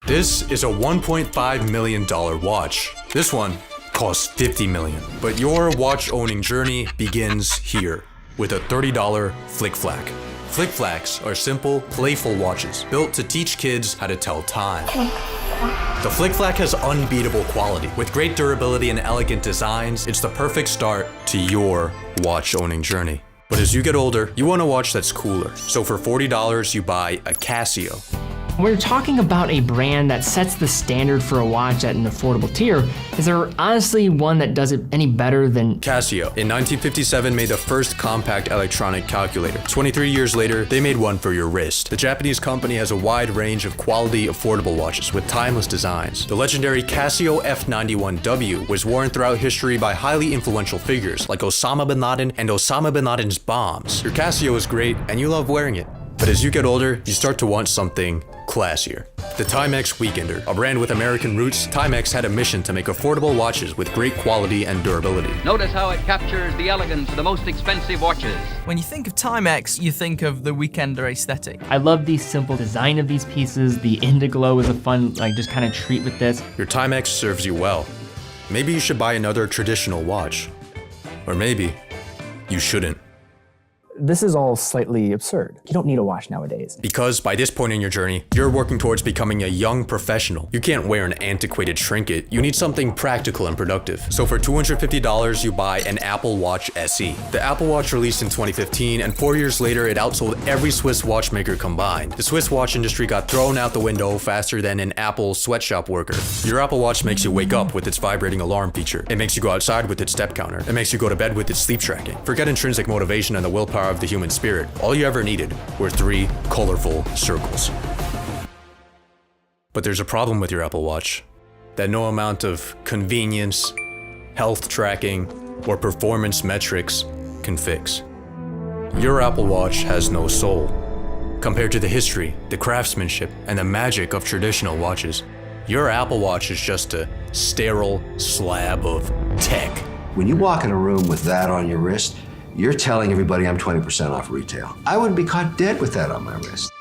This is a $1.5 million watch. This one costs $50 million. But your watch owning journey begins here with a $30 Flik Flak. Flik Flaks are simple, playful watches built to teach kids how to tell time. The Flik Flak has unbeatable quality. With great durability and elegant designs, it's the perfect start to your watch owning journey. But as you get older, you want a watch that's cooler. So for $40, you buy a Casio. When you're talking about a brand that sets the standard for a watch at an affordable tier, is there honestly one that does it any better than Casio? In 1957 made the first compact electronic calculator. 23 years later, they made one for your wrist. The Japanese company has a wide range of quality, affordable watches with timeless designs. The legendary Casio F91W was worn throughout history by highly influential figures like Osama bin Laden and Osama bin Laden's bombs. Your Casio is great and you love wearing it. But as you get older, you start to want something classier. The Timex Weekender, a brand with American roots, Timex had a mission to make affordable watches with great quality and durability. Notice how it captures the elegance of the most expensive watches. When you think of Timex, you think of the Weekender aesthetic. I love the simple design of these pieces. The Indiglow is a fun, just kind of treat with this. Your Timex serves you well. Maybe you should buy another traditional watch. Or maybe you shouldn't. This is all slightly absurd. You don't need a watch nowadays. Because by this point in your journey, you're working towards becoming a young professional. You can't wear an antiquated trinket. You need something practical and productive. So for $250, you buy an Apple Watch SE. The Apple Watch released in 2015, and 4 years later, it outsold every Swiss watchmaker combined. The Swiss watch industry got thrown out the window faster than an Apple sweatshop worker. Your Apple Watch makes you wake up with its vibrating alarm feature. It makes you go outside with its step counter. It makes you go to bed with its sleep tracking. Forget intrinsic motivation and the willpower of the human spirit. All you ever needed were 3 colorful circles. But there's a problem with your Apple Watch that no amount of convenience, health tracking, or performance metrics can fix. Your Apple Watch has no soul. Compared to the history, the craftsmanship, and the magic of traditional watches, your Apple Watch is just a sterile slab of tech. When you walk in a room with that on your wrist, you're telling everybody I'm 20% off retail. I wouldn't be caught dead with that on my wrist.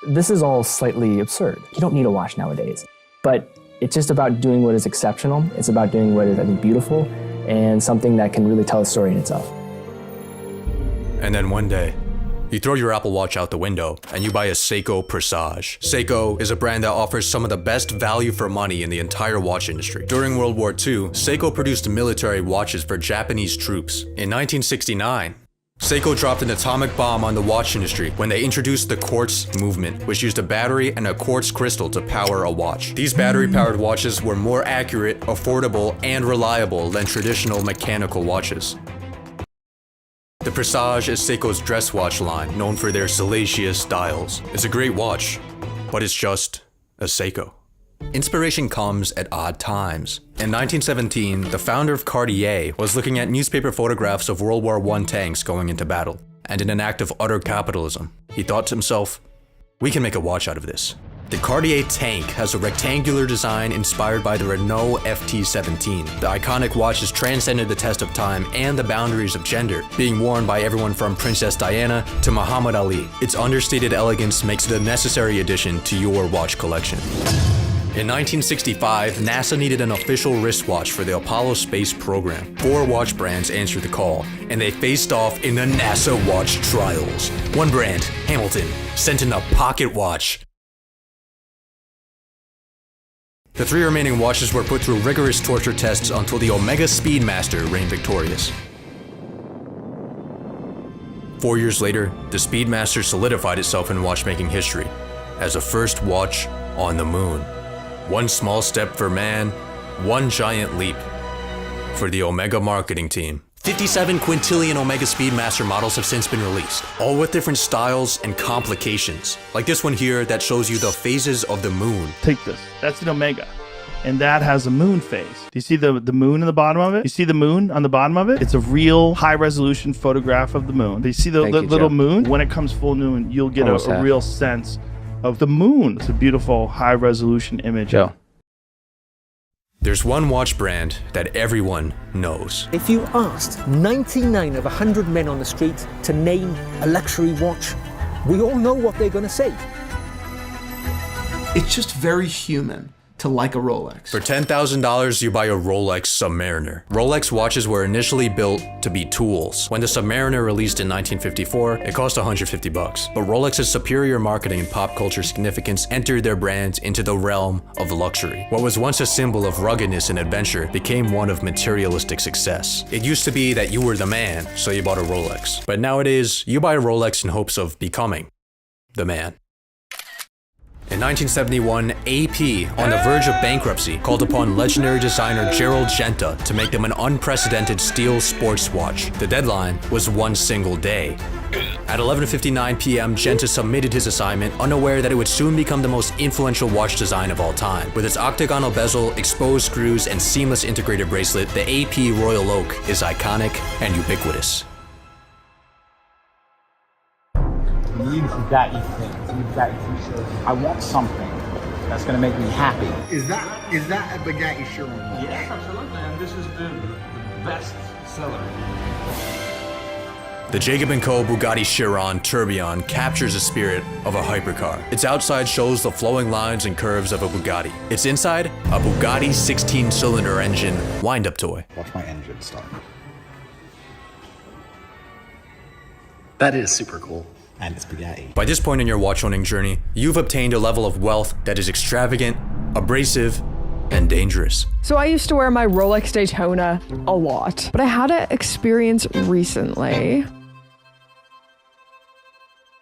This is all slightly absurd. You don't need a watch nowadays. But it's just about doing what is exceptional. It's about doing what is, I think, beautiful and something that can really tell a story in itself. And then one day, you throw your Apple Watch out the window and you buy a Seiko Presage. Seiko is a brand that offers some of the best value for money in the entire watch industry. During World War II, Seiko produced military watches for Japanese troops. In 1969, Seiko dropped an atomic bomb on the watch industry when they introduced the quartz movement, which used a battery and a quartz crystal to power a watch. These battery-powered watches were more accurate, affordable, and reliable than traditional mechanical watches. The Presage is Seiko's dress watch line, known for their salacious dials. It's a great watch, but it's just a Seiko. Inspiration comes at odd times. In 1917, the founder of Cartier was looking at newspaper photographs of World War I tanks going into battle, and in an act of utter capitalism, he thought to himself, we can make a watch out of this. The Cartier tank has a rectangular design inspired by the Renault FT17. The iconic watch has transcended the test of time and the boundaries of gender, being worn by everyone from Princess Diana to Muhammad Ali. Its understated elegance makes it a necessary addition to your watch collection. In 1965, NASA needed an official wristwatch for the Apollo space program. 4 watch brands answered the call, and they faced off in the NASA watch trials. One brand, Hamilton, sent in a pocket watch. The 3 remaining watches were put through rigorous torture tests until the Omega Speedmaster reigned victorious. 4 years later, the Speedmaster solidified itself in watchmaking history as the first watch on the moon. One small step for man, one giant leap for the Omega marketing team. 57 quintillion Omega Speedmaster models have since been released, all with different styles and complications. Like this one here that shows you the phases of the moon. Take this, that's an Omega, and that has a moon phase. Do you see the moon in the bottom of it? You see the moon on the bottom of it? It's a real high resolution photograph of the moon. Do you see the little moon? When it comes full moon, you'll get a real sense of the moon. It's a beautiful high resolution image. Joe. There's one watch brand that everyone knows. If you asked 99 of 100 men on the street to name a luxury watch, we all know what they're going to say. It's just very human to like a Rolex. For $10,000, you buy a Rolex Submariner. Rolex watches were initially built to be tools. When the Submariner released in 1954, it cost $150. But Rolex's superior marketing and pop culture significance entered their brand into the realm of luxury. What was once a symbol of ruggedness and adventure became one of materialistic success. It used to be that you were the man, so you bought a Rolex. But nowadays, you buy a Rolex in hopes of becoming the man. In 1971, AP, on the verge of bankruptcy, called upon legendary designer Gerald Genta to make them an unprecedented steel sports watch. The deadline was one single day. At 11:59 p.m., Genta submitted his assignment, unaware that it would soon become the most influential watch design of all time. With its octagonal bezel, exposed screws, and seamless integrated bracelet, the AP Royal Oak is iconic and ubiquitous. Need Bugatti things, need Bugatti t-shirts. I want something that's gonna make me happy. Is that a Bugatti Chiron? Yes, absolutely, and this is the best seller. The Jacob & Co. Bugatti Chiron Tourbillon captures the spirit of a hypercar. Its outside shows the flowing lines and curves of a Bugatti. Its inside, a Bugatti 16-cylinder engine wind-up toy. Watch my engine start. That is super cool. And it's Bugatti. By this point in your watch owning journey, you've obtained a level of wealth that is extravagant, abrasive, and dangerous. So I used to wear my Rolex Daytona a lot, but I had an experience recently.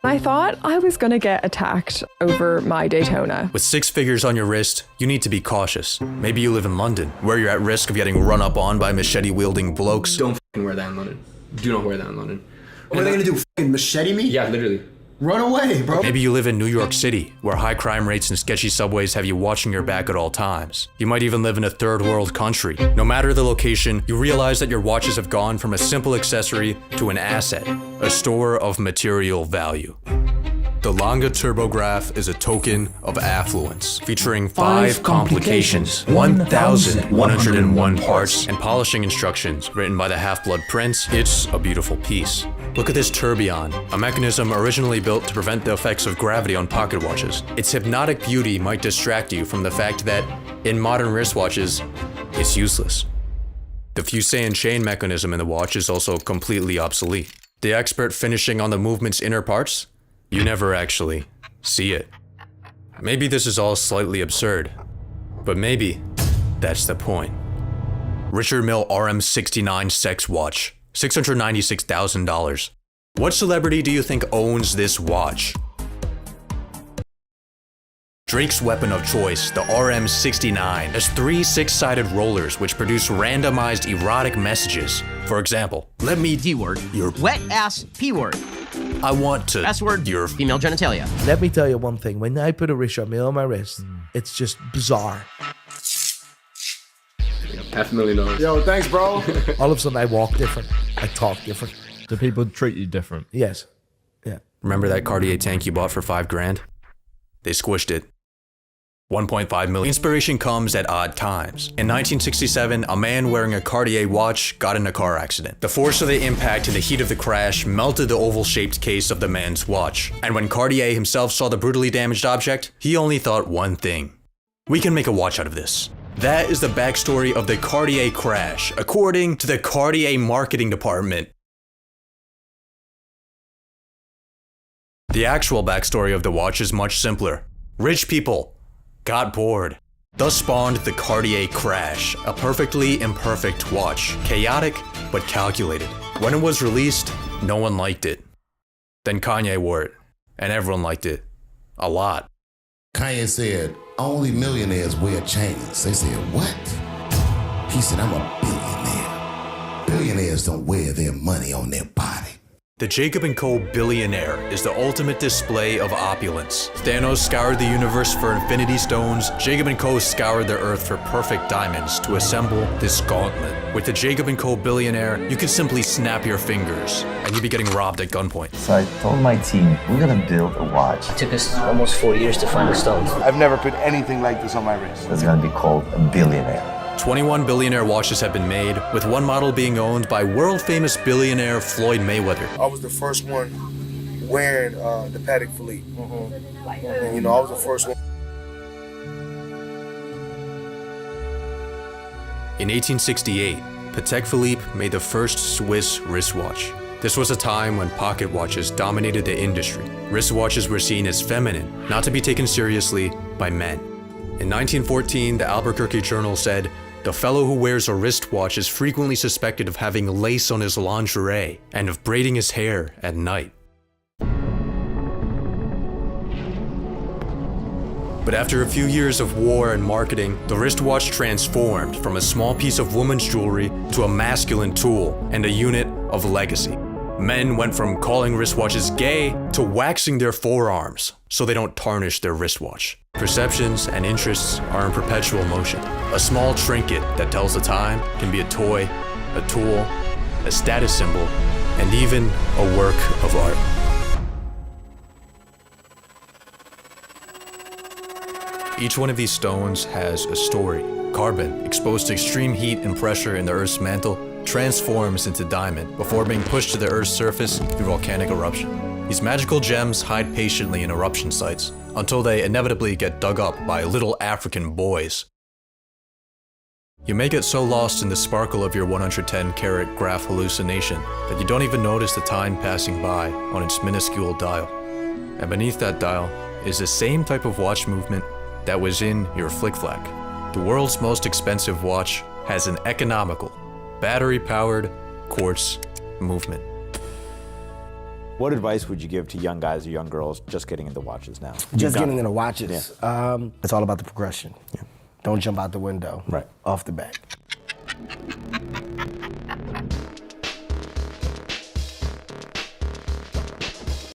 I thought I was gonna get attacked over my Daytona. With 6 figures on your wrist, you need to be cautious. Maybe you live in London, where you're at risk of getting run up on by machete-wielding blokes. Don't f***ing wear that in London. Do not wear that in London. What are they gonna do, f***ing machete me? Yeah, literally. Run away, bro. Maybe you live in New York City, where high crime rates and sketchy subways have you watching your back at all times. You might even live in a third world country. No matter the location, you realize that your watches have gone from a simple accessory to an asset, a store of material value. The Lange Turbograph is a token of affluence, featuring 5 complications, 1,101 parts, and polishing instructions written by the Half-Blood Prince. It's a beautiful piece. Look at this tourbillon, a mechanism originally built to prevent the effects of gravity on pocket watches. Its hypnotic beauty might distract you from the fact that, in modern wristwatches, it's useless. The Fusée and chain mechanism in the watch is also completely obsolete. The expert finishing on the movement's inner parts? You never actually see it. Maybe this is all slightly absurd, but maybe that's the point. Richard Mille RM69 Sex Watch, $696,000. What celebrity do you think owns this watch? Drake's weapon of choice, the RM69, has 3 6-sided rollers which produce randomized erotic messages. For example, let me D-word your wet ass P-word. I want to S-word your female genitalia. Let me tell you one thing. When I put a Richard Mille on my wrist, it's just bizarre. $500,000. Yo, thanks, bro. All of a sudden, I walk different. I talk different. Do people treat you different? Yes. Yeah. Remember that Cartier tank you bought for $5,000? They squished it. 1.5 million. Inspiration comes at odd times. In 1967, a man wearing a Cartier watch got in a car accident. The force of the impact and the heat of the crash melted the oval-shaped case of the man's watch. And when Cartier himself saw the brutally damaged object, he only thought one thing. We can make a watch out of this. That is the backstory of the Cartier crash, according to the Cartier marketing department. The actual backstory of the watch is much simpler. Rich people got bored. Thus spawned the Cartier crash, a perfectly imperfect watch, chaotic but calculated. When it was released, no one liked it. Then Kanye wore it, and everyone liked it. A lot. Kanye said, only millionaires wear chains. They said, what? He said, I'm a billionaire. Billionaires don't wear their money on their body. The Jacob & Co. Billionaire is the ultimate display of opulence. Thanos scoured the universe for infinity stones. Jacob & Co. scoured the earth for perfect diamonds to assemble this gauntlet. With the Jacob & Co. Billionaire, you can simply snap your fingers and you'd be getting robbed at gunpoint. So I told my team, we're gonna build a watch. It took us almost 4 years to find the stones. I've never put anything like this on my wrist. That's gonna be called a billionaire. 21 billionaire watches have been made, with one model being owned by world-famous billionaire Floyd Mayweather. I was the first one wearing the Flik Flak. And, I was the first one. In 1868, Patek Philippe made the first Swiss wristwatch. This was a time when pocket watches dominated the industry. Wristwatches were seen as feminine, not to be taken seriously by men. In 1914, the Albuquerque Journal said, "The fellow who wears a wristwatch is frequently suspected of having lace on his lingerie and of braiding his hair at night." But after a few years of war and marketing, the wristwatch transformed from a small piece of woman's jewelry to a masculine tool and a unit of legacy. Men went from calling wristwatches gay to waxing their forearms so they don't tarnish their wristwatch. Perceptions and interests are in perpetual motion. A small trinket that tells the time can be a toy, a tool, a status symbol, and even a work of art. Each one of these stones has a story. Carbon, exposed to extreme heat and pressure in the Earth's mantle, transforms into diamond before being pushed to the Earth's surface through volcanic eruption. These magical gems hide patiently in eruption sites until they inevitably get dug up by little African boys. You may get so lost in the sparkle of your 110-carat graph hallucination that you don't even notice the time passing by on its minuscule dial. And beneath that dial is the same type of watch movement that was in your Flik Flak. The world's most expensive watch has an economical, battery-powered quartz movement. What advice would you give to young guys or young girls just getting into watches now? Just getting into watches. It's all about the progression. Don't jump out the window off the bat.